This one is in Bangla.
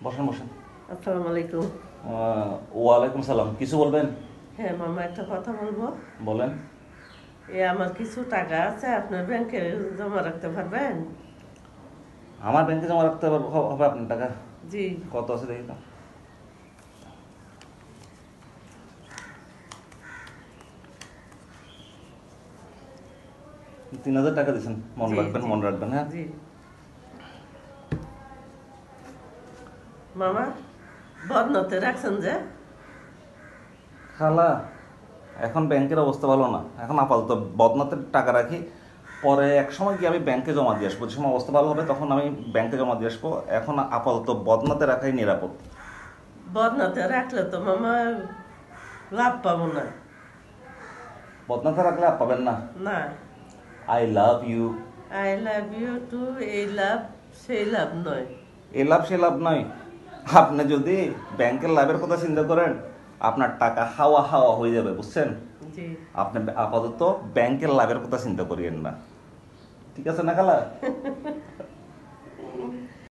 বসেন বসেন। আসসালামু আলাইকুম। ওয়ালাইকুম সালাম। কিছু বলবেন? হ্যাঁ মামা, একটা কথা বলবো। বলেন। আমার কিছু টাকা আছে, আপনার ব্যাংকে জমা রাখতে পারবেন? আমার ব্যাংকে জমা রাখতে হবে আপনার টাকা? জি। কত আছে দেখি তো। 3,000 টাকা দিয়েছেন, মনে জি রাখবেন জি মনে রাখবেন, হ্যাঁ। জি মামা, বদনতে রাখছেন যে? খালা, এখন ব্যাংকের অবস্থা ভালো না, এখন আপাতত বদনাতে টাকা রাখি। পরে এক সময় গিয়ে আমি ব্যাংকে জমা দিয়ে আসবো, যে সময় অবস্থা ভালো হবে তখন আমি ব্যাংকে জমা দিয়ে আসবো। এখন আপাতত বদনাতে রাখাই নিরাপদ। বদনতে রাখলে তো মামা লাভ পাবো না। বদনাতে রাখলে আর পাবেন না। না। I love you. I love you too. এই লাভ সেই লাভ নয়। এ লাভ সে লাভ নয়। আপনি যদি ব্যাংকের লাভের কথা চিন্তা করেন, আপনার টাকা হাওয়া হাওয়া হয়ে যাবে, বুঝছেন? জি। আপনি আপাতত ব্যাংকের লাভের কথা চিন্তা করিয়েন না, ঠিক আছে না খালা?